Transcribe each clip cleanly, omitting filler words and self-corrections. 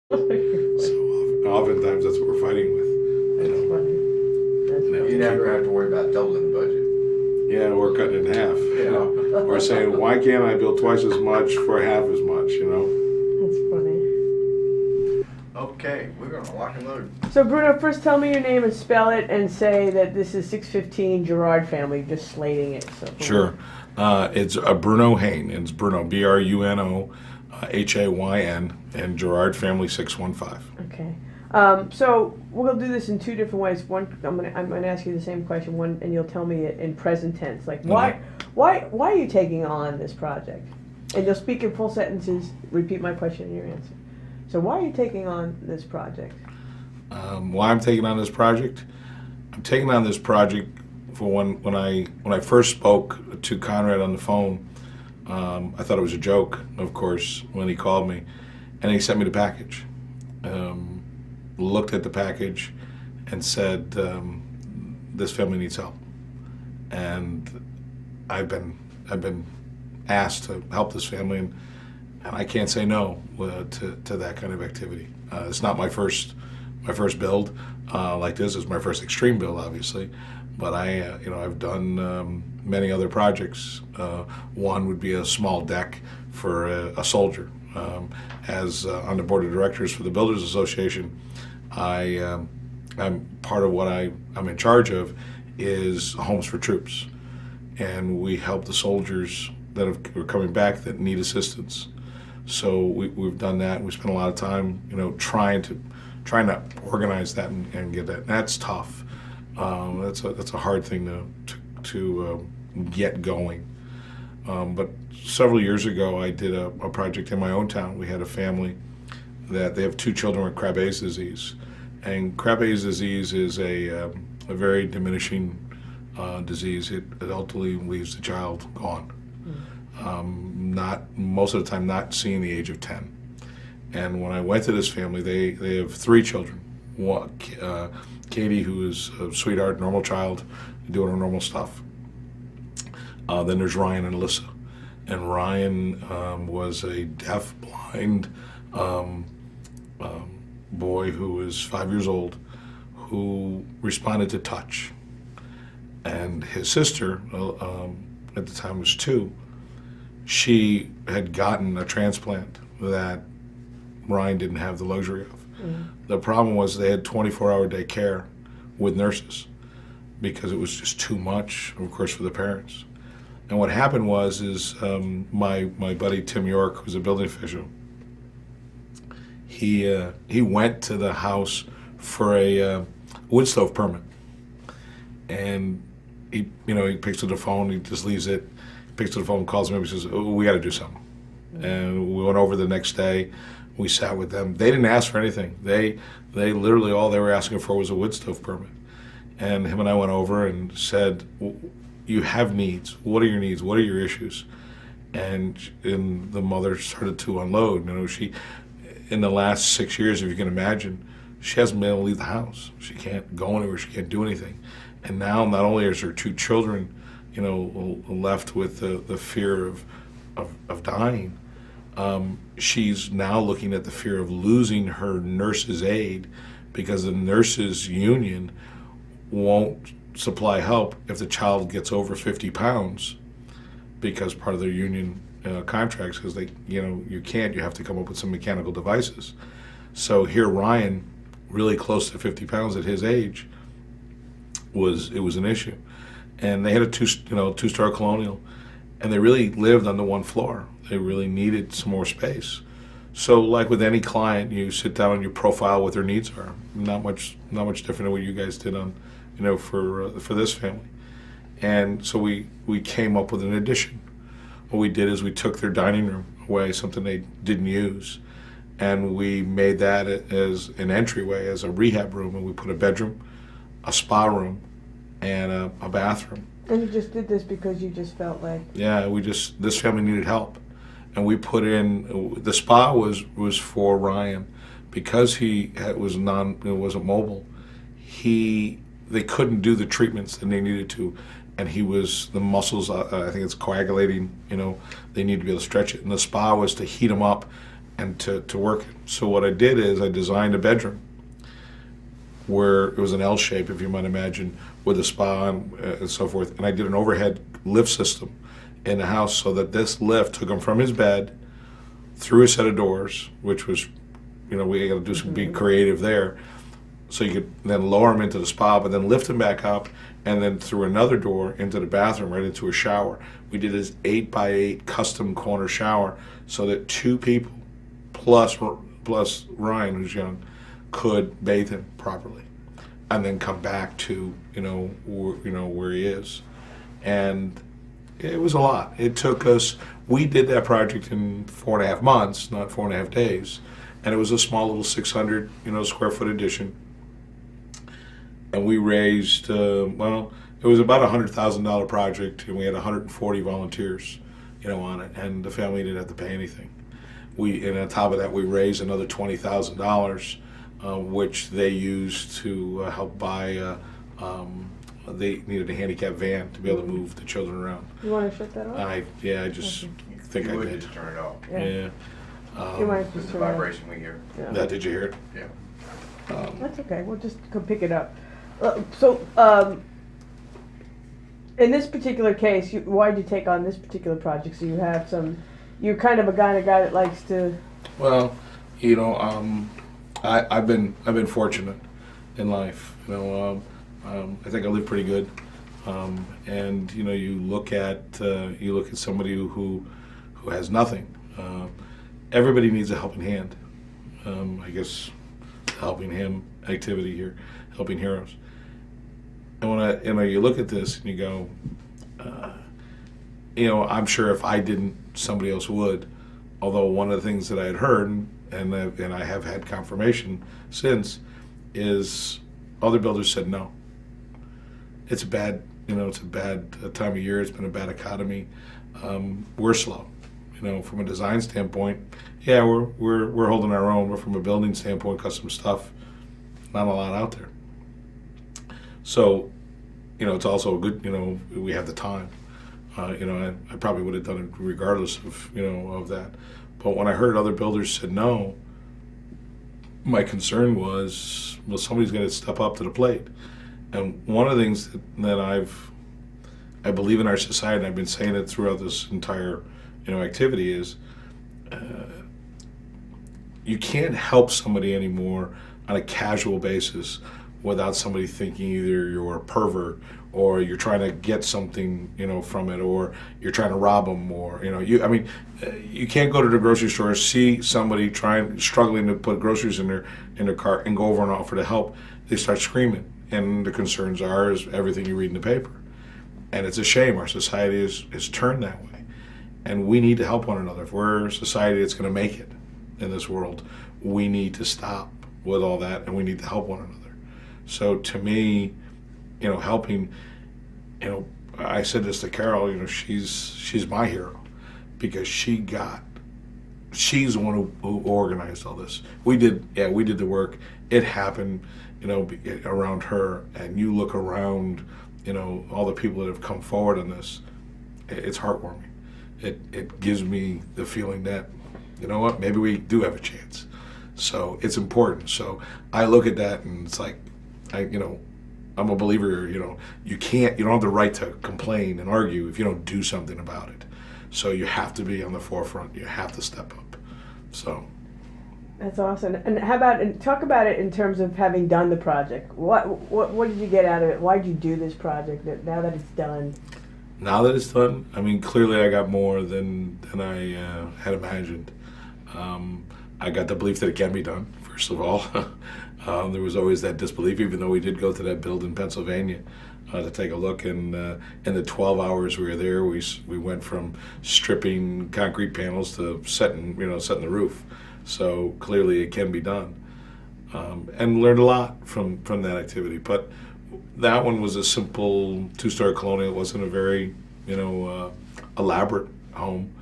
So oftentimes that's what we're fighting with. That's funny. That's funny. You never have to worry about doubling the budget. Yeah, we're cutting it in half. You know, we're saying, why can't I build twice as much for half as much? You know. That's funny. Okay, we're gonna lock and load. So Bruno, first tell me your name and spell it, and say that this is 615 Gerard family, just slating it. So Sure. It's Bruno Hayn. It's Bruno, Bruno Hayn, and Gerard Family 615. Okay. So we'll do this in two different ways. One, I'm gonna ask you the same question. One, and you'll tell me it in present tense. Like why are you taking on this project? And you'll speak in full sentences. Repeat my question and your answer. So why are you taking on this project? Why I'm taking on this project? I'm taking on this project for when I first spoke to Conrad on the phone. I thought it was a joke, of course, when he called me, and he sent me the package. Looked at the package and said, "This family needs help," and I've been asked to help this family, and I can't say no to that kind of activity. It's not my first build like this. It's my first extreme build, obviously, but I've done many other projects. One would be a small deck for a soldier. As on the board of directors for the Builders Association, I'm part of what I'm in charge of is homes for troops, and we help the soldiers that are coming back that need assistance. So we've done that. We spent a lot of time, trying to organize that and get that. And that's tough. That's a hard thing to get going. But several years ago, I did a project in my own town. We had a family that they have two children with Krabbe's disease, and Krabbe's disease is a very diminishing disease. It ultimately leaves the child gone. Not most of the time, not seeing the age of 10. And when I went to this family, they have three children. One, Katie, who is a sweetheart, normal child, doing her normal stuff. Then there's Ryan and Alyssa. And Ryan was a deaf, blind boy who was 5 years old, who responded to touch. And his sister, at the time was 2, she had gotten a transplant that Ryan didn't have the luxury of. The problem was they had 24-hour day care with nurses because it was just too much, of course, for the parents. And what happened was my buddy Tim York, who's a building official, he went to the house for a wood stove permit, and he picks up the phone, he just leaves it, picks up the phone, calls me up, he says, "Oh, we got to do something." And we went over the next day. We sat with them. They didn't ask for anything. They literally, all they were asking for was a wood stove permit. And him and I went over and said, "You have needs. What are your needs? What are your issues?" And the mother started to unload. She, in the last 6 years, if you can imagine, she hasn't been able to leave the house. She can't go anywhere. She can't do anything. And now, not only is her 2 children, left with the fear of dying, she's now looking at the fear of losing her nurse's aid because the nurses union won't supply help if the child gets over 50 pounds because part of their union contracts, because you have to come up with some mechanical devices. So here Ryan, really close to 50 pounds at his age, was an issue. And they had a two-star colonial, and they really lived on the one floor. They really needed some more space. So like with any client, you sit down and you profile what their needs are. Not much different than what you guys did on, for this family. And so we came up with an addition. What we did is we took their dining room away, something they didn't use, and we made that as an entryway, as a rehab room, and we put a bedroom, a spa room, and a bathroom. And you just did this because you just felt like... Yeah, this family needed help. And we put in, the spa was for Ryan because he wasn't mobile. They couldn't do the treatments that they needed to, and the muscles, I think it's coagulating, they need to be able to stretch it. And the spa was to heat him up and to work it. So what I did is I designed a bedroom where it was an L shape, if you might imagine, with a spa and so forth. And I did an overhead lift system in the house so that this lift took him from his bed through a set of doors, which was, we got to do some be creative there. So you could then lower him into the spa, but then lift him back up, and then through another door into the bathroom, right into a shower. We did this 8x8 custom corner shower so that two people plus Ryan, who's young, could bathe him properly, and then come back to where he is. And it was a lot. It took us. We did that project in 4.5 months, not 4.5 days, and it was a small little 600 square foot addition. And we raised it was about $100,000 project, and we had 140 volunteers, on it, and the family didn't have to pay anything. And on top of that, we raised another $20,000, which they used to help buy. They needed a handicap van to be able to move the children around. You want to shut that off? I just think You I would did. just turn it off. Yeah. You might It's just the turn it off. vibration we hear. Yeah. Did you hear it? Yeah. That's okay. We'll just come pick it up. In this particular case, why'd you take on this particular project? So you have you're kind of a guy that likes to. Well, I've been fortunate in life. I think I live pretty good. And you look at somebody who has nothing. Everybody needs a helping hand. I guess helping him activity here, helping heroes. And when you look at this and you go, I'm sure if I didn't, somebody else would. Although one of the things that I had heard, and I have had confirmation since, is other builders said no. It's a bad time of year. It's been a bad economy. We're slow. From a design standpoint, yeah, we're holding our own. But from a building standpoint, custom stuff, not a lot out there. So, it's also good. We have the time. I probably would have done it regardless of that. But when I heard other builders said no, my concern was, well, somebody's going to step up to the plate. And one of the things that I believe in our society, and I've been saying it throughout this entire activity, is you can't help somebody anymore on a casual basis without somebody thinking either you're a pervert or you're trying to get something from it, or you're trying to rob them, or you can't go to the grocery store, see somebody struggling to put groceries in their cart, and go over and offer to help. They start screaming, and the concerns is everything you read in the paper. And it's a shame our society is turned that way, and we need to help one another. If we're a society that's going to make it in this world, we need to stop with all that, and we need to help one another. So to me, helping, I said this to Carol, she's my hero, because she's the one who organized all this. We did the work. It happened, around her, and you look around, all the people that have come forward on this, it's heartwarming. It gives me the feeling that, maybe we do have a chance. So it's important. So I look at that, and it's like, I'm a believer, you don't have the right to complain and argue if you don't do something about it. So you have to be on the forefront. You have to step up. So. That's awesome. And talk about it in terms of having done the project. What did you get out of it? Why did you do this project now that it's done? Now that it's done, clearly I got more than I had imagined. I got the belief that it can be done, first of all. There was always that disbelief, even though we did go to that build in Pennsylvania to take a look. And in the 12 hours we were there, we went from stripping concrete panels to setting the roof. So clearly it can be done, and learned a lot from that activity. But that one was a simple 2-story colonial. It wasn't a very elaborate home.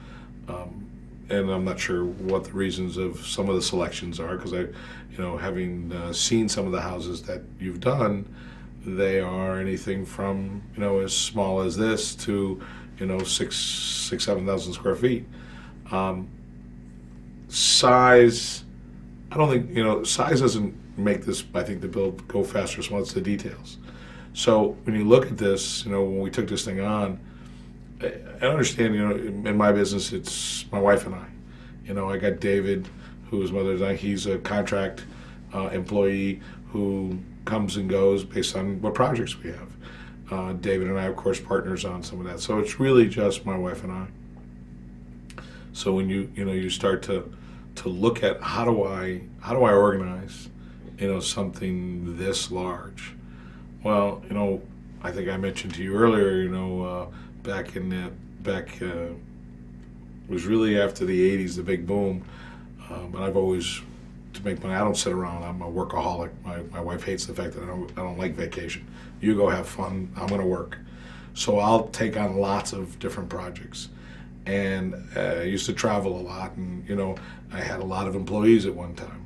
And I'm not sure what the reasons of some of the selections are, because having seen some of the houses that you've done, they are anything from as small as this to 6,000-7,000 square feet. size, I don't think, size doesn't make this, I think, the build go faster. So it's the details. So when you look at this, when we took this thing on, I understand, in my business, it's my wife and I. I got David, whose mother's I. He's a contract employee who comes and goes based on what projects we have. David and I, of course, partners on some of that. So it's really just my wife and I. So when you start to look at how do I organize, something this large. Well, I think I mentioned to you earlier, it was really after the 80s, the big boom. And I've always, to make money, I don't sit around. I'm a workaholic. My wife hates the fact that I don't like vacation. You go have fun, I'm going to work. So I'll take on lots of different projects. And I used to travel a lot, and I had a lot of employees at one time.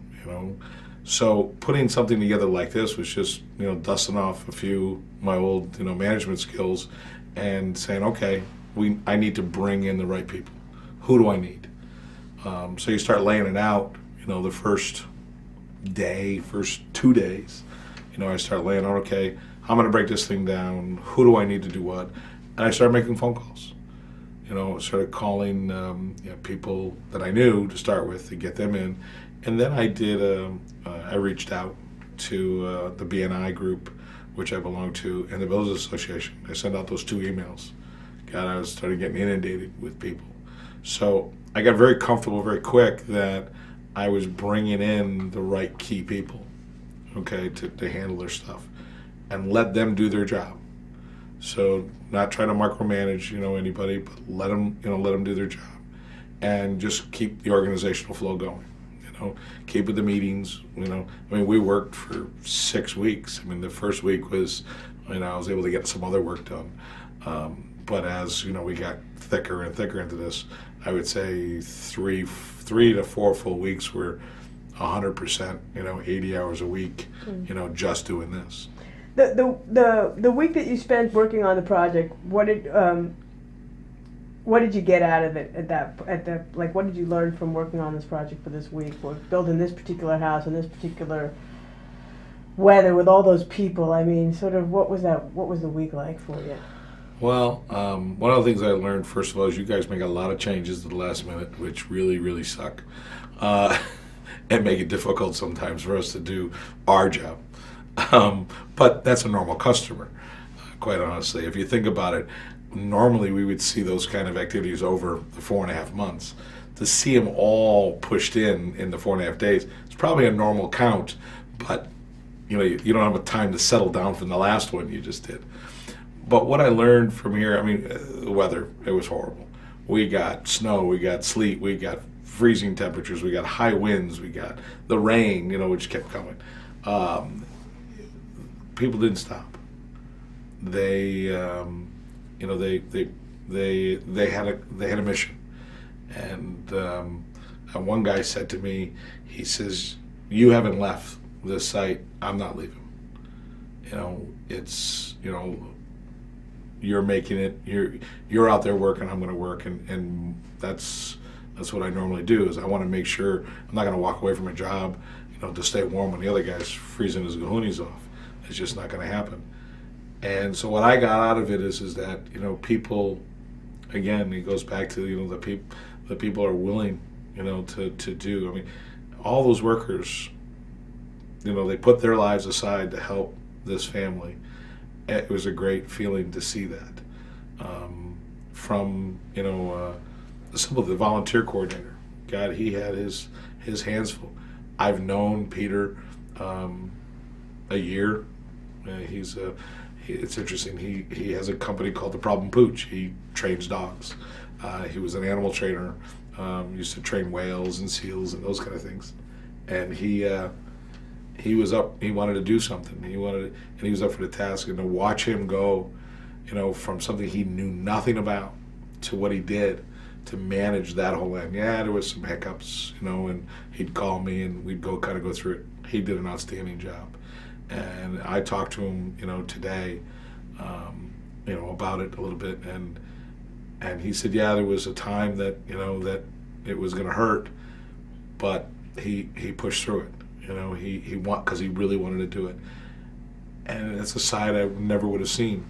So putting something together like this was just dusting off a few my old management skills, and saying, okay, I need to bring in the right people. Who do I need? So you start laying it out. The first 2 days, I start laying out. Okay, I'm going to break this thing down. Who do I need to do what? And I started making phone calls. Started calling people that I knew to start with to get them in, and then I reached out to the BNI group, which I belong to, and the Builders Association. I sent out those 2 emails. I started getting inundated with people. So I got very comfortable very quick that I was bringing in the right key people, okay, to handle their stuff, and let them do their job. So not trying to micromanage, anybody, but let them do their job, and just keep the organizational flow going. Keep with the meetings. We worked for 6 weeks. The first week was, I was able to get some other work done. But as we got thicker and thicker into this, I would say 3 to 4 full weeks were 100%. 80 hours a week. Just doing this. The week that you spent working on the project, what did you get out of it what did you learn from working on this project for this week, or building this particular house in this particular weather with all those people? What was the week like for you? Well, one of the things I learned, first of all, is you guys make a lot of changes at the last minute, which really, really suck, and make it difficult sometimes for us to do our job. But that's a normal customer, quite honestly. If you think about it, normally we would see those kind of activities over the 4.5 months. To see them all pushed in the 4.5 days, it's probably a normal count, but you don't have time to settle down from the last one you just did. But what I learned from here, the weather, it was horrible. We got snow, we got sleet, we got freezing temperatures, we got high winds, we got the rain, which kept coming. People didn't stop. They had a mission, and one guy said to me, he says, "You haven't left this site. I'm not leaving. You're making it. You're out there working. I'm going to work, and that's what I normally do. Is I want to make sure I'm not going to walk away from a job, to stay warm when the other guy's freezing his gahoonies off. It's just not going to happen." And so what I got out of it is that people, again, it goes back to the people are willing to do. All those workers, they put their lives aside to help this family. It was a great feeling to see that. From the volunteer coordinator, God, he had his hands full. I've known Peter a year. It's interesting. He has a company called The Problem Pooch. He trains dogs. He was an animal trainer. Used to train whales and seals and those kind of things. And he was up. He wanted to do something. He was up for the task. And to watch him go, from something he knew nothing about to what he did to manage that whole end. Yeah, there was some hiccups, and he'd call me and we'd go through it. He did an outstanding job. And I talked to him, today, about it a little bit, and he said, yeah, there was a time that, that it was going to hurt, but he pushed through it. Because he really wanted to do it, and it's a side I never would have seen,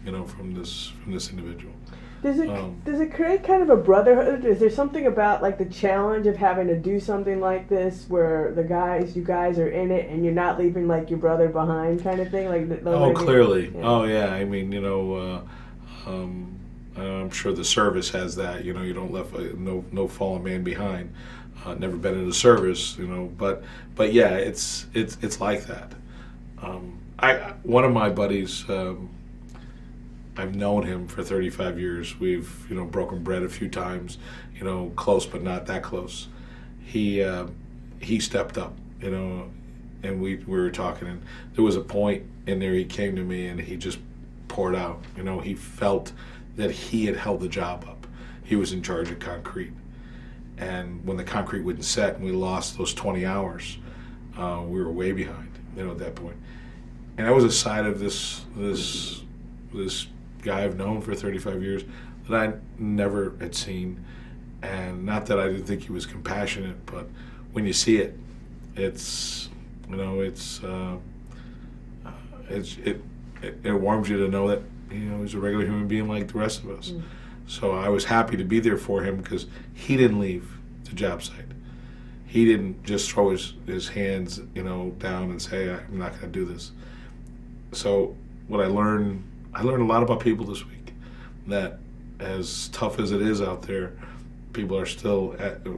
from this individual. Does it create kind of a brotherhood? Is there something about like the challenge of having to do something like this, where you guys are in it, and you're not leaving like your brother behind, kind of thing? Clearly. Yeah. Oh, yeah. I mean, I'm sure the service has that. You don't left no fallen man behind. Never been in a service, but yeah, it's like that. One of my buddies. I've known him for 35 years. We've, broken bread a few times, close but not that close. He stepped up, and we were talking, and there was a point in there he came to me and he just poured out. He felt that he had held the job up. He was in charge of concrete. And when the concrete wouldn't set and we lost those 20 hours, we were way behind, at that point. And that was a side of this guy I've known for 35 years that I never had seen. And not that I didn't think he was compassionate, but when you see it, it warms you to know that he's a regular human being like the rest of us. Mm. So I was happy to be there for him because he didn't leave the job site. He didn't just throw his hands down and say, I'm not going to do this. So what I learned a lot about people this week, that as tough as it is out there, people are still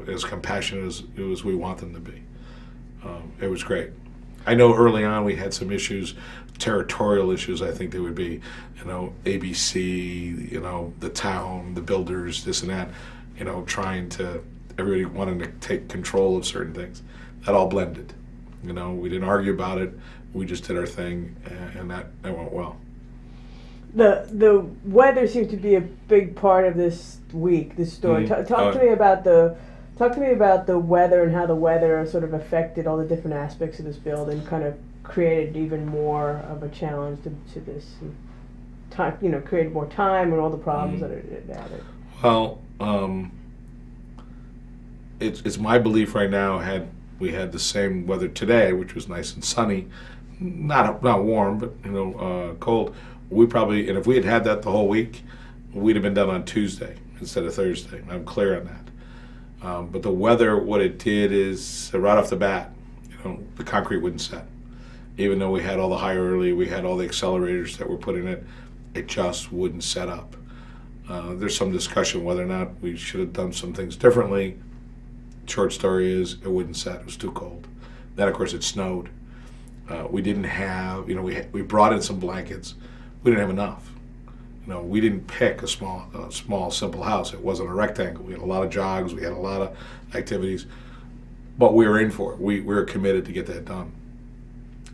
as compassionate as we want them to be. It was great. I know early on we had some issues, territorial issues. I think there would be, ABC, the town, the builders, this and that, everybody wanting to take control of certain things. That all blended. We didn't argue about it. We just did our thing, and that went well. The weather seems to be a big part of this week, this story. Talk to me about the weather and how the weather sort of affected all the different aspects of this build and kind of created even more of a challenge to this time. Created more time and all the problems that are added. Well, it's my belief right now. We had the same weather today, which was nice and sunny, not warm, but cold. And if we had that the whole week, we'd have been done on Tuesday instead of Thursday. I'm clear on that. But the weather, what it did is right off the bat, the concrete wouldn't set. Even though we had all the high early, we had all the accelerators that were put in it, it just wouldn't set up. There's some discussion whether or not we should have done some things differently. Short story is it wouldn't set. It was too cold. Then, of course, it snowed. We didn't have, we brought in some blankets. We didn't have enough. We didn't pick a small, simple house. It wasn't a rectangle. We had a lot of jogs. We had a lot of activities. But we were in for it. We were committed to get that done.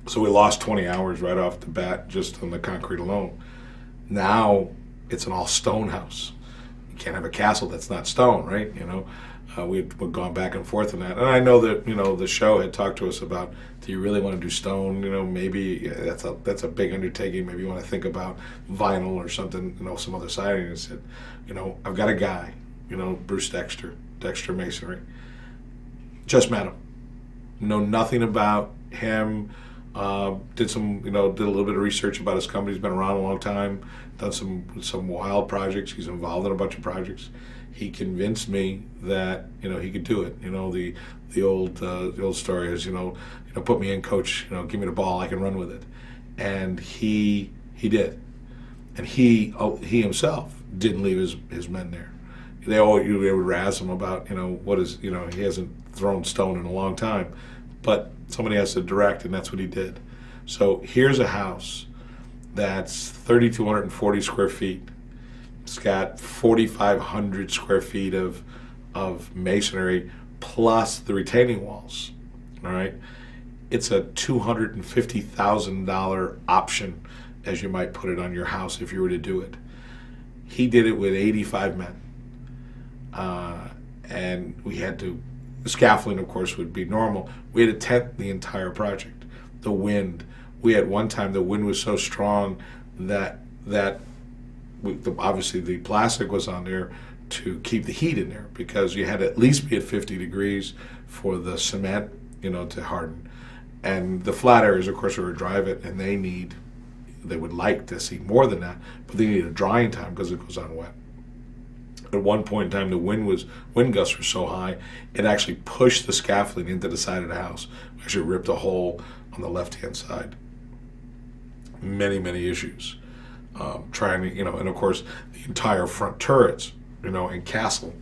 So we lost 20 hours right off the bat just on the concrete alone. Now it's an all stone house. You can't have a castle that's not stone, right? We'd gone back and forth on that. And I know that, the show had talked to us about, do you really want to do stone? Maybe that's a big undertaking. Maybe you want to think about vinyl or something, some other siding. And I said, I've got a guy, Bruce Dexter Masonry. Just met him. Know nothing about him. Did a little bit of research about his company. He's been around a long time. Done some wild projects. He's involved in a bunch of projects. He convinced me that he could do it. The old story is put me in, coach. Give me the ball, I can run with it. And he did. And he himself didn't leave his men there. They would razz him about he hasn't thrown stone in a long time, but somebody has to direct, and that's what he did. So here's a house that's 3,240 square feet. It's got 4,500 square feet of masonry plus the retaining walls. All right, it's a $250,000 option, as you might put it, on your house if you were to do it. He did it with 85 men, and we had to. Scaffolding, of course, would be normal. We had to tent the entire project. The wind. We had one time the wind was so strong that obviously the plastic was on there to keep the heat in there, because you had to at least be at 50 degrees for the cement, to harden. And the flat areas, of course, are to drive it, and they would like to see more than that, but they need a drying time because it goes on wet. At one point in time, the wind gusts were so high, it actually pushed the scaffolding into the side of the house. We actually ripped a hole on the left-hand side. Many, many issues. Trying to, and of course, the entire front turrets, and castle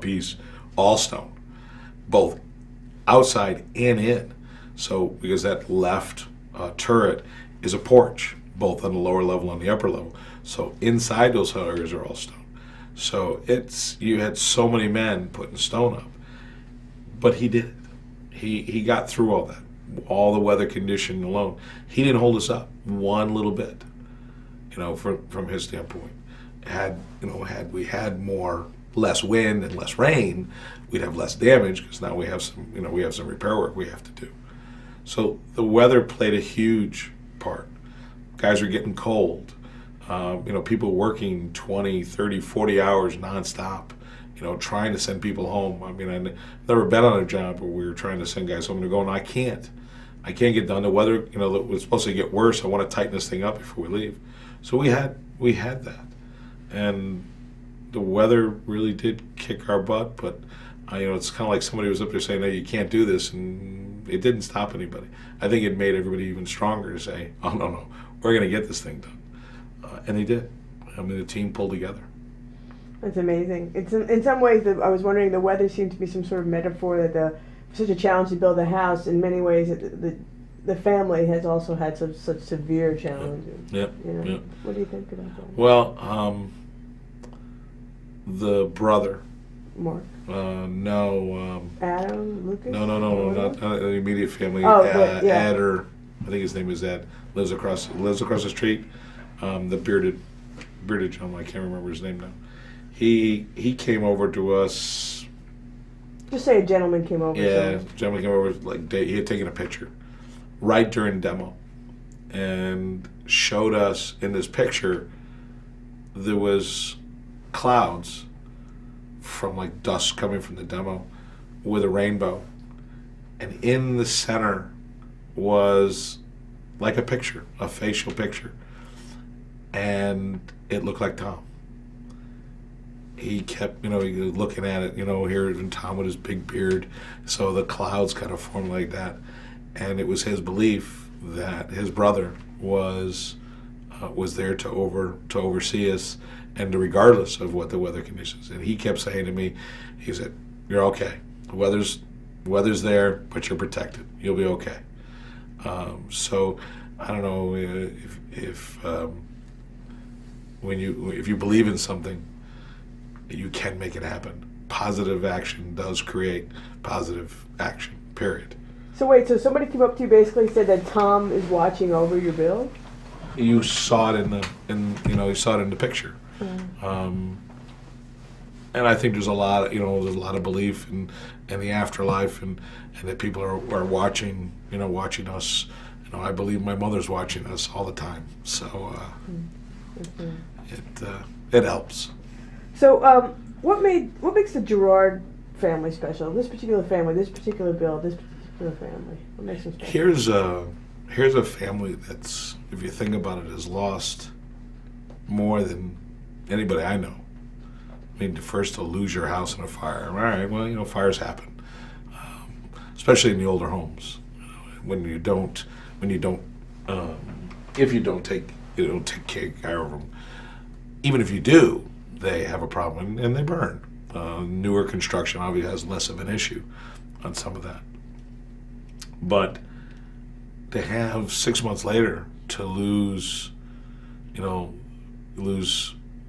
piece, all stone, both outside and in. So, because that left turret is a porch, both on the lower level and the upper level. So inside those areas are all stone. So you had so many men putting stone up, but he did it. He got through all that, all the weather condition alone. He didn't hold us up one little bit, from his standpoint. Had we had less wind and less rain, we'd have less damage because now we have some repair work we have to do. So the weather played a huge part. Guys are getting cold. People working 20, 30, 40 hours nonstop, trying to send people home. I mean, I've never been on a job where we were trying to send guys home and they're going, I can't get done. The weather, it was supposed to get worse. I want to tighten this thing up before we leave. So we had that. And the weather really did kick our butt, but it's kind of like somebody was up there saying, no, you can't do this, and it didn't stop anybody. I think it made everybody even stronger to say, oh, no, we're going to get this thing done. And they did. I mean, the team pulled together. That's amazing. It's in some ways, I was wondering, the weather seemed to be some sort of metaphor that such a challenge to build a house. In many ways, the family has also had such severe challenges. Yeah. What do you think about that? Well, the brother. Mark. No. Adam, Lucas. No, not the immediate family. Oh, Ed, or I think his name is Ed. Lives across the street. The bearded gentleman. I can't remember his name now. He came over to us. Just say a gentleman came over. Yeah, gentleman came over. He had taken a picture right during demo, and showed us in this picture. There was clouds from dust coming from the demo with a rainbow, and in the center was like a picture, a facial picture, and it looked like Tom. He kept, he was looking at it, here, and Tom with his big beard, so the clouds kind of formed like that, and it was his belief that his brother was there to oversee us, and regardless of what the weather conditions. And he kept saying to me, he said, "You're okay. The weather's there, but you're protected. You'll be okay." So I don't know if you believe in something, you can make it happen. Positive action does create positive action. Period. So wait, so somebody came up to you basically said that Tom is watching over your build? You saw it you saw it in the picture. Mm. And I think there's a lot of belief in the afterlife, and that people are watching us. I believe my mother's watching us all the time. So it helps. So what makes the Gerard family special? This particular family, this particular build, this particular family. What makes them special? Here's a family that's, if you think about it, has lost more than anybody I know. I mean, first to lose your house in a fire. All right, well, fires happen, especially in the older homes. If you don't take care of them. Even if you do, they have a problem and they burn. Newer construction obviously has less of an issue on some of that. But to have 6 months later to lose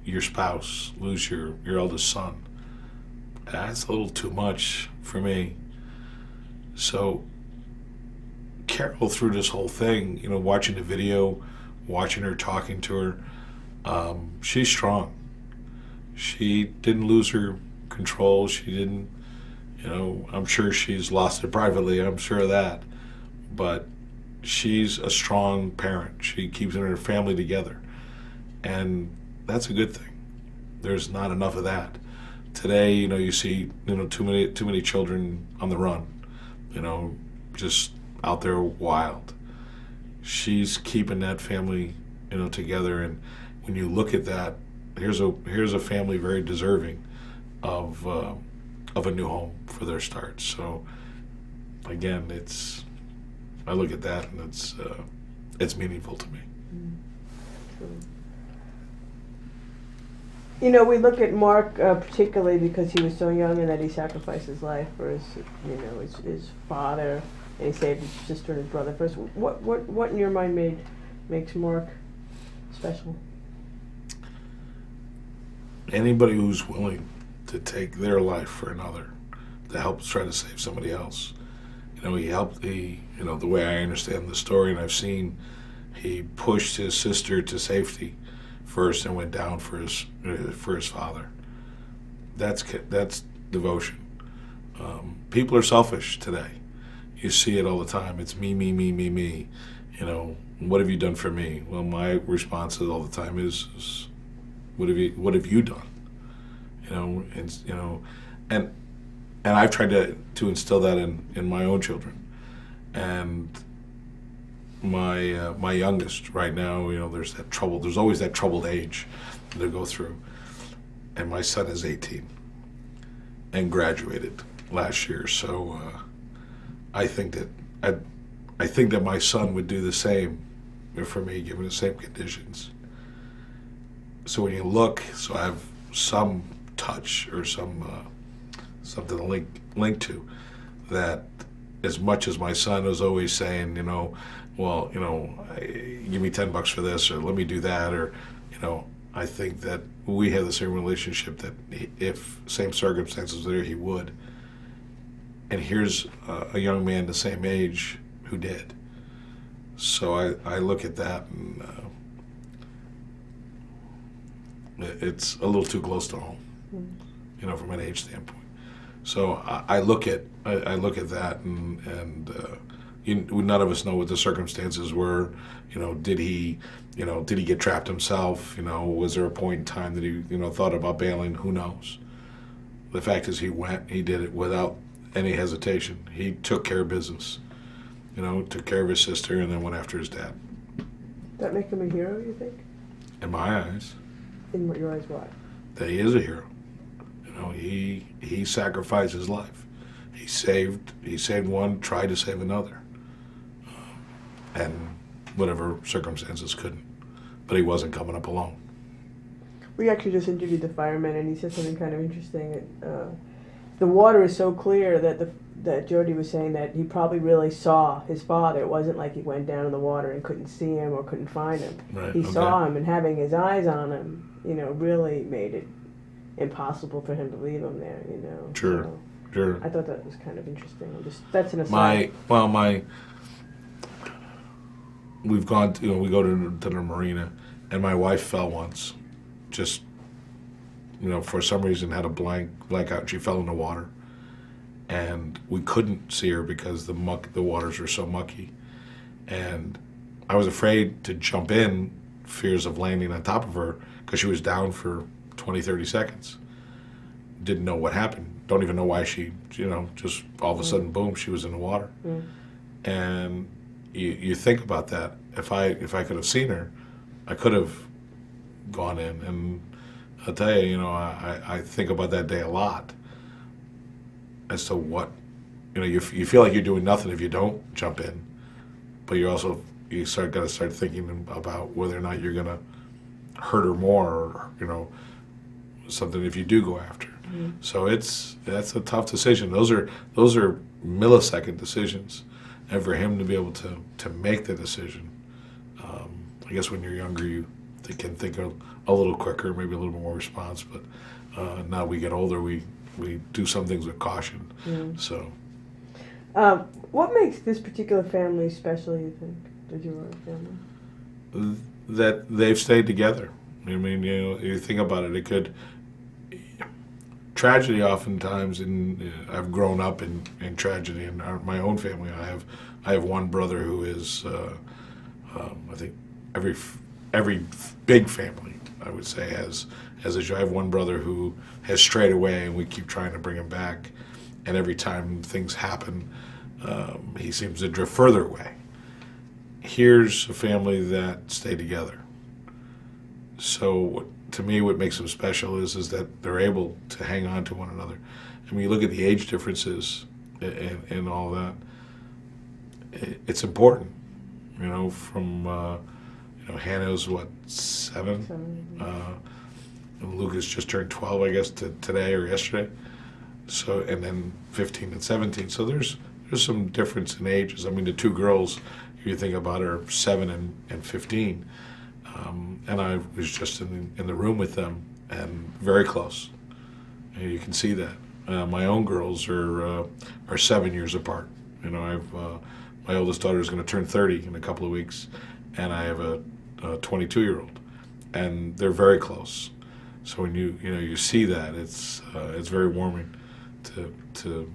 your spouse, lose your eldest son, that's a little too much for me. So Carol, through this whole thing, watching the video, watching her, talking to her, she's strong. She didn't lose her control. She didn't, I'm sure she's lost it privately. I'm sure of that. But she's a strong parent. She keeps her family together. And that's a good thing. There's not enough of that. today, you see, too many children on the run, just out there wild. She's keeping that family, together. And when you look at that, here's a family very deserving of a new home for their start. So again, I look at that and it's meaningful to me. We look at Mark particularly because he was so young and that he sacrificed his life for his father, and he saved his sister and his brother first. What in your mind makes Mark special? Anybody who's willing to take their life for another, to help try to save somebody else. He helped the way I understand the story, and I've seen, he pushed his sister to safety first and went down for his father. That's devotion. People are selfish today. You see it all the time. It's me, me, me, me, me. What have you done for me? Well, my response all the time is what have you done? And I've tried to instill that in my own children. And my youngest right now, there's always that troubled age to go through. And my son is 18 and graduated last year. So I think that my son would do the same for me, given the same conditions. So when you look, I have some touch or some something to link to that. As much as my son was always saying, give me $10 for this, or let me do that, or I think that we have the same relationship that if same circumstances were there, he would. And here's a young man the same age who did. So I look at that and it's a little too close to home, from an age standpoint. So I look at that and none of us know what the circumstances were. Did he get trapped himself? Was there a point in time that he thought about bailing? Who knows? The fact is, he did it without any hesitation. He took care of business. Took care of his sister and then went after his dad. That make him a hero, you think? In my eyes. In your eyes, why? That he is a hero. He sacrificed his life. He saved one, tried to save another, and whatever circumstances couldn't. But he wasn't coming up alone. We actually just interviewed the fireman, and he said something kind of interesting. The water is so clear that Jody was saying that he probably really saw his father. It wasn't like he went down in the water and couldn't see him or couldn't find him. Right, he saw him, and having his eyes on him, really made it impossible for him to leave him there. Sure, so sure. I thought that was kind of interesting. That's an aside. We've gone to, we go to the marina, and my wife fell once, just for some reason had a blackout. She fell in the water, and we couldn't see her because the waters were so mucky, and I was afraid to jump in, fears of landing on top of her because she was down for 20, 30 seconds. Didn't know what happened. Don't even know why she, just all of a sudden, boom, she was in the water. And you think about that. If I could have seen her, I could have gone in. And I'll tell you, I think about that day a lot as to what, you feel like you're doing nothing if you don't jump in, but you got to start thinking about whether or not you're going to hurt her more, or, something if you do go after. So that's a tough decision. Those are millisecond decisions, and for him to be able to make the decision, I guess when you're younger you can think a little quicker, maybe a little more response. But now we get older, we do some things with caution. So, what makes this particular family special? You think, the Giroux family? That they've stayed together. I mean, you think about it. It could tragedy oftentimes. I've grown up in tragedy in my own family. I have one brother who is, I think every big family, I would say, has issue. I have one brother who has strayed away, and we keep trying to bring him back. And every time things happen, he seems to drift further away. Here's a family that stay together. So to me, what makes them special is that they're able to hang on to one another. I mean, you look at the age differences and all that. It's important, from Hannah's what, 7? And Lucas just turned 12, I guess, today or yesterday. So, and then 15 and 17. So there's some difference in ages. I mean, the two girls, if you think about it, are 7 and 15. And I was just in the room with them, and very close. And you can see that. My own girls are 7 years apart. I've my oldest daughter is going to turn 30 in a couple of weeks, and I have a 22-year-old, and they're very close. So when you see that, it's very warming to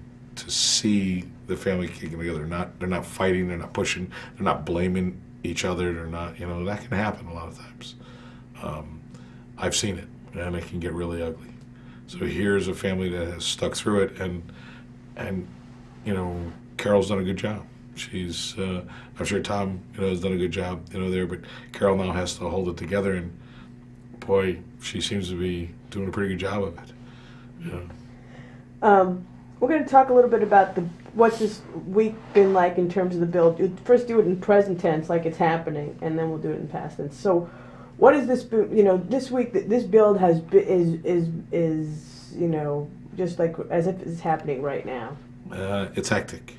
see the family kicking together. They're not fighting, they're not pushing, they're not blaming each other. They're not, that can happen a lot of times. I've seen it, and it can get really ugly. So here's a family that has stuck through it, and Carol's done a good job. She's, I'm sure Tom, has done a good job, there, but Carol now has to hold it together, and boy, she seems to be doing a pretty good job of it. We're going to talk a little bit about what's this week been like in terms of the build. First do it in present tense, like it's happening, and then we'll do it in past tense. So what is this, this week, this build is just like as if it's happening right now? It's hectic.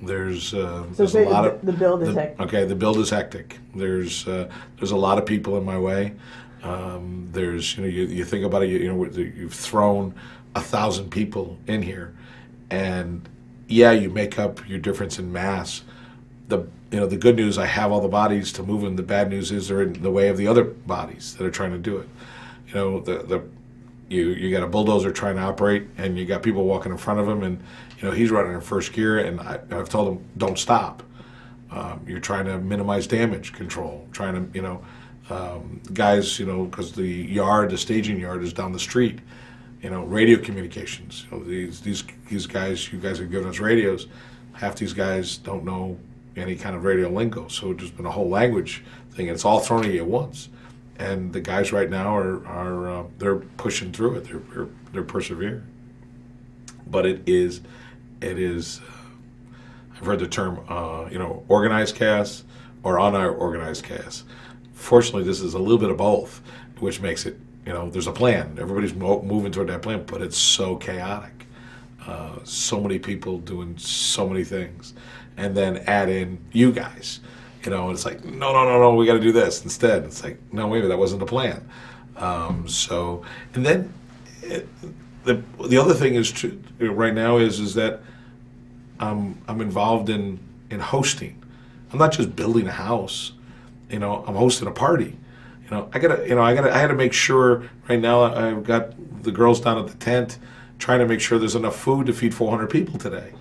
There's a so lot of the build is hectic. Okay, the build is hectic. There's a lot of people in my way. There's you think about it. You've thrown 1,000 people in here, and you make up your difference in mass. The good news, I have all the bodies to move them. The bad news is they're in the way of the other bodies that are trying to do it. You got a bulldozer trying to operate, and you got people walking in front of him, and he's running in first gear, and I've told him don't stop. You're trying to minimize damage control, trying to guys because the staging yard is down the street. Radio communications. These guys, you guys have given us radios. Half these guys don't know any kind of radio lingo, so there's been a whole language thing, and it's all thrown at you at once. And the guys right now are they're pushing through it. They're persevering. But it is. I've heard the term organized chaos or unorganized chaos. Fortunately, this is a little bit of both, which makes it. There's a plan. Everybody's moving toward that plan, but it's so chaotic. So many people doing so many things, and then add in you guys. And it's like, no, we got to do this instead. It's like, no, wait a minute, that wasn't the plan. And then the other thing is right now is that I'm involved in hosting. I'm not just building a house. I'm hosting a party. I had to make sure right now I've got the girls down at the tent trying to make sure there's enough food to feed 400 people today.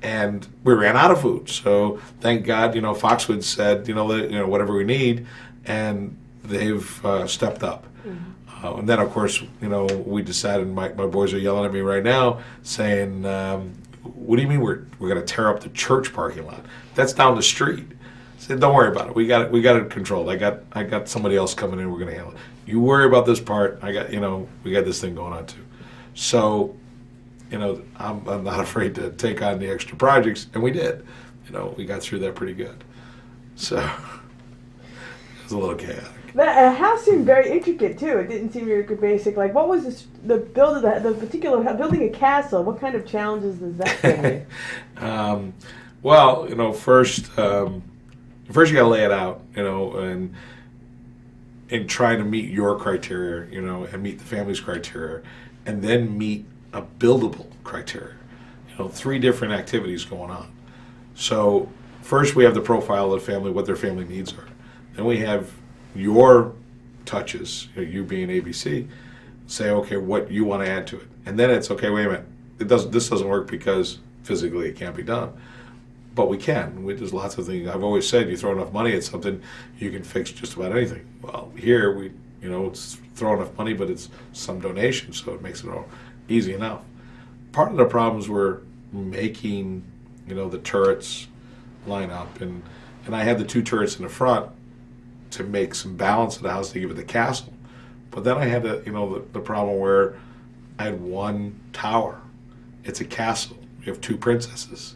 And we ran out of food. So thank God, Foxwood said, whatever we need, and they've stepped up. Mm-hmm. And then, of course, we decided, my boys are yelling at me right now saying, what do you mean we're going to tear up the church parking lot? That's down the street. I said, don't worry about it. We got it controlled. I got somebody else coming in. We're going to handle it. You worry about this part. we got this thing going on too. So, I'm not afraid to take on the extra projects, and we did. We got through that pretty good. So it was a little chaotic. The house seemed very intricate too. It didn't seem very basic. Like, what was the build of the particular building a castle? What kind of challenges does that bring you? Well, first you got to lay it out, and try to meet your criteria, and meet the family's criteria, and then meet a buildable criteria. 3 different activities going on. So first we have the profile of the family, what their family needs are. Then we have your touches, you being ABC, say, okay, what you want to add to it. And then it's, okay, wait a minute, this doesn't work because physically it can't be done. but we can. There's lots of things. I've always said, you throw enough money at something, you can fix just about anything. Well, here it's throw enough money, but it's some donation, so it makes it all easy enough. Part of the problems were making, the turrets line up, and I had the two turrets in the front to make some balance to the house to give it the castle. But then I had the problem where I had one tower. It's a castle. You have two princesses.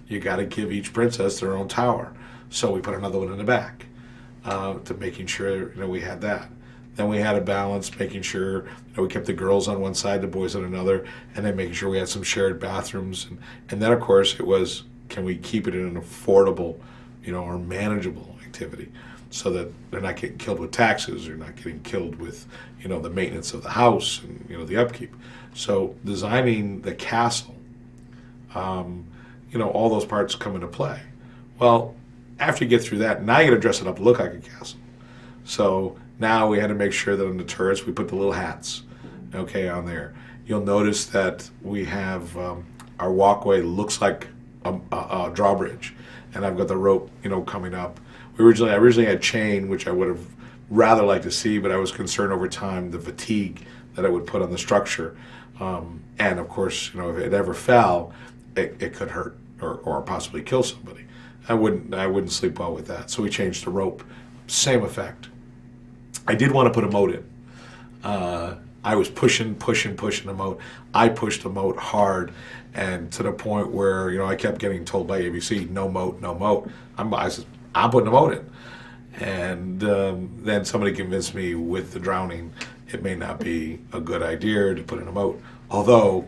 You got to give each princess their own tower. So we put another one in the back to making sure we had that. Then we had a balance, making sure we kept the girls on one side, the boys on another, and then making sure we had some shared bathrooms. And then of course it was, can we keep it in an affordable, or manageable activity, so that they're not getting killed with taxes, or not getting killed with the maintenance of the house and the upkeep. So designing the castle, all those parts come into play. Well, after you get through that, now you got to dress it up to look like a castle. So now we had to make sure that on the turrets we put the little hats, on there. You'll notice that we have our walkway looks like a drawbridge, and I've got the rope, coming up. I originally had chain, which I would have rather liked to see, but I was concerned over time the fatigue that it would put on the structure, and of course, if it ever fell, it could hurt or possibly kill somebody. I wouldn't sleep well with that. So we changed the rope. Same effect. I did want to put a moat in. I was pushing the moat. I pushed the moat hard, and to the point where I kept getting told by ABC, no moat, no moat. I said, I'm putting a moat in, and then somebody convinced me with the drowning, it may not be a good idea to put in a moat. Although,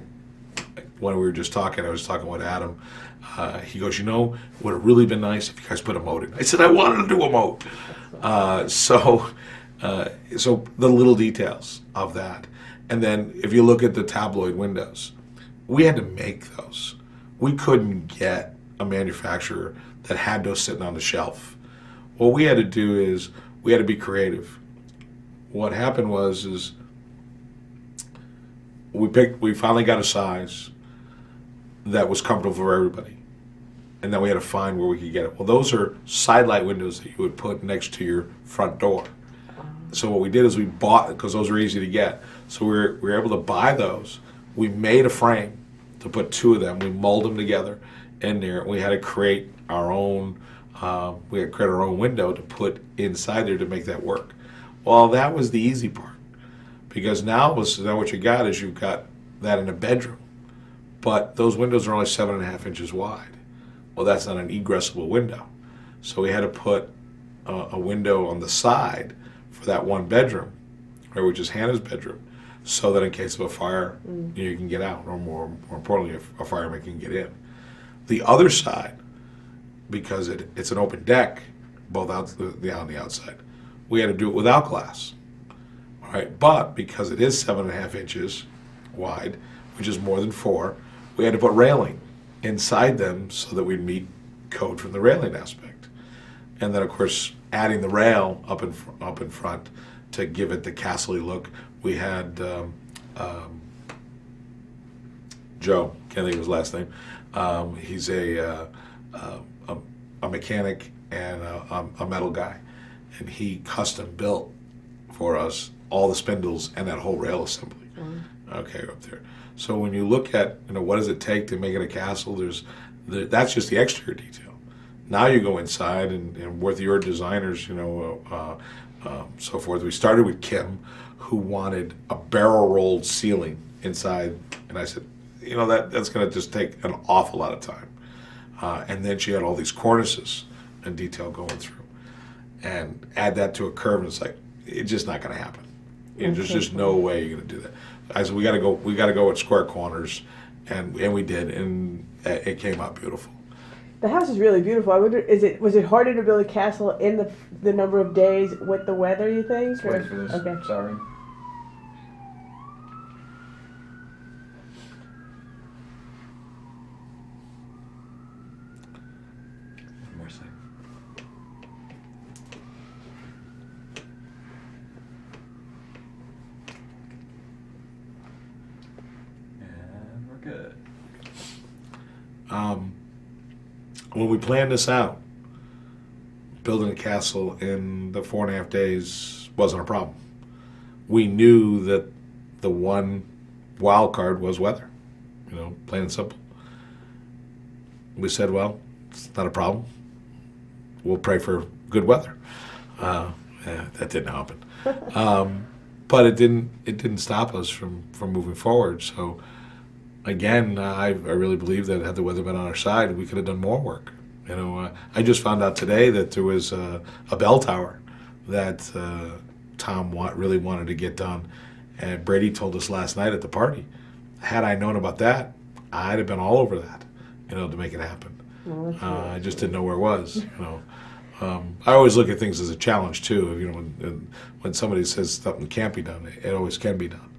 when we were just talking, I was talking with Adam. He goes, would have really been nice if you guys put a moat in. I said, I wanted to do a moat. So the little details of that. And then if you look at the tabloid windows, we had to make those. We couldn't get a manufacturer that had those sitting on the shelf. What we had to do is we had to be creative. What happened is we finally got a size that was comfortable for everybody. And then we had to find where we could get it. Well, those are side light windows that you would put next to your front door. So what we did is we bought, because those are easy to get. So we were able to buy those. We made a frame to put two of them. We mold them together in there. We had to create our own. We had to create our own window to put inside there to make that work. Well, that was the easy part, because now what you got is you've got that in a bedroom, but those windows are only 7.5 inches wide. Well, that's not an egressable window, so we had to put a window on the side for that one bedroom, which is Hannah's bedroom, so that in case of a fire, you can get out, or more importantly, if a fireman can get in. The other side, because it's an open deck, both out on the outside, we had to do it without glass. All right, but because it is 7.5 inches wide, which is more than 4, we had to put railing inside them so that we'd meet code from the railing aspect. And then, of course, adding the rail up in front to give it the castle-y look. We had Joe, can't think of his last name. He's a mechanic and a metal guy, and he custom built for us all the spindles and that whole rail assembly. Okay, up there. So when you look at what does it take to make it a castle, that's just the exterior detail. Now you go inside and with your designers, so forth. We started with Kim, who wanted a barrel rolled ceiling inside, and I said, that's going to just take an awful lot of time. And then she had all these cornices and detail going through, and add that to a curve, and it's like it's just not going to happen. There's just no way you're going to do that. I said we got to go at square corners, and we did, and it came out beautiful. The house is really beautiful. I wonder, was it harder to build a castle in the number of days with the weather, you think? Wait for this. Okay. Sorry. One more second. And we're good. when we planned this out, building a castle in the 4.5 days wasn't a problem. We knew that the one wild card was weather, plain and simple. We said, well, it's not a problem. We'll pray for good weather. That didn't happen. But it didn't stop us from moving forward. So again, I really believe that had the weather been on our side, we could have done more work. I just found out today that there was a bell tower that Tom really wanted to get done, and Brady told us last night at the party. Had I known about that, I'd have been all over that, to make it happen. Well, I just didn't know where it was. I always look at things as a challenge too. When somebody says something can't be done, it always can be done.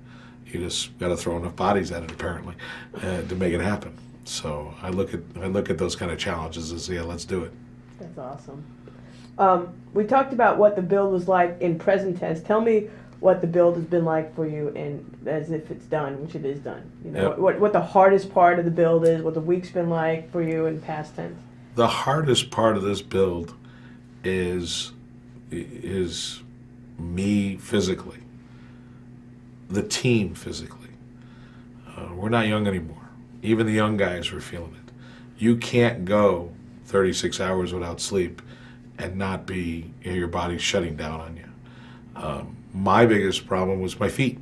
You just got to throw enough bodies at it, apparently, to make it happen. So I look at those kind of challenges and say, yeah, let's do it. That's awesome. We talked about what the build was like in present tense. Tell me what the build has been like for you, and as if it's done, which it is done. Yep. What the hardest part of the build is, what the week's been like for you in past tense. The hardest part of this build is me physically, the team physically. We're not young anymore. Even the young guys were feeling it. You can't go 36 hours without sleep and not be your body shutting down on you. My biggest problem was my feet.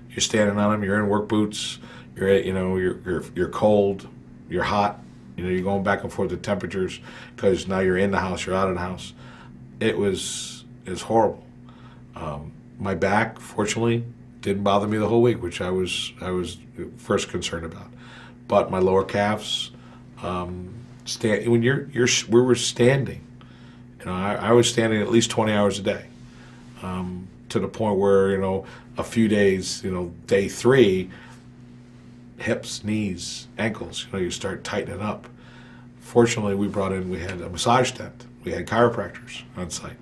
You're standing on them. You're in work boots. You're cold. You're hot. You're going back and forth with temperatures because now you're in the house. You're out of the house. It was horrible. My back, fortunately, didn't bother me the whole week, which I was first concerned about. But my lower calves, when we were standing, I was standing at least 20 hours a day, to the point where a few days, day 3, hips, knees, ankles, you start tightening up. Fortunately, we had a massage tent. We had chiropractors on site.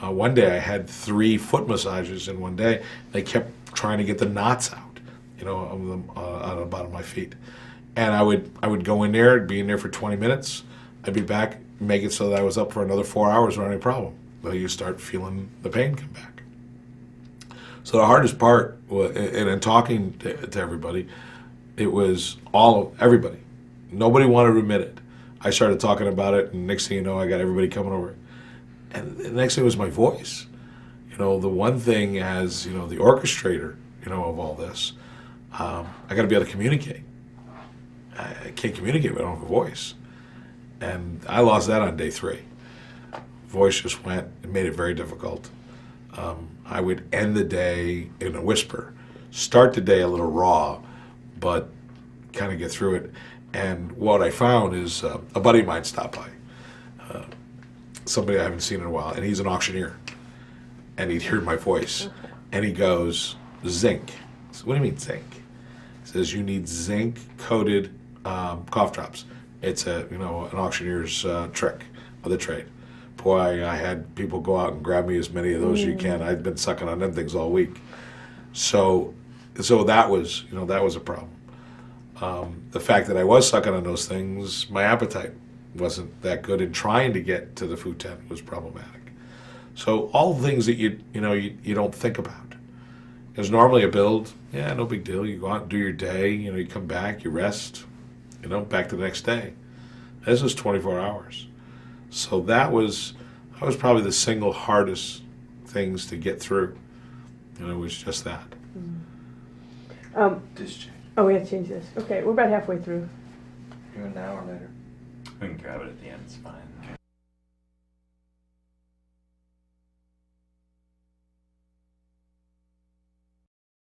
One day I had 3 foot massages in one day. They kept trying to get the knots out, on the bottom of my feet. And I would go in there, be in there for 20 minutes. I'd be back, make it so that I was up for another 4 hours without any problem. But you start feeling the pain come back. So the hardest part, and in talking to everybody, it was everybody. Nobody wanted to admit it. I started talking about it, and next thing you know, I got everybody coming over. And the next thing was my voice. The one thing as, the orchestrator, of all this, I got to be able to communicate. I can't communicate if I don't have a voice. And I lost that on day 3. Voice just went. It made it very difficult. I would end the day in a whisper, start the day a little raw, but kind of get through it. And what I found is a buddy of mine stopped by, somebody I haven't seen in a while, and he's an auctioneer. And he'd heard my voice, and he goes, zinc. I said, what do you mean zinc? He says, you need zinc-coated cough drops. It's an auctioneer's trick of the trade. Boy, I had people go out and grab me as many of those as you can. I'd been sucking on them things all week. So that was a problem. The fact that I was sucking on those things, my appetite wasn't that good, and trying to get to the food tent was problematic. So all the things that you don't think about. There's normally a build, no big deal. You go out and do your day, you come back, you rest, back to the next day. This was 24 hours. So that was probably the single hardest things to get through. It was just that. This change. Oh, we have to change this. Okay, we're about halfway through. You're an hour later. We can grab it at the end. It's fine.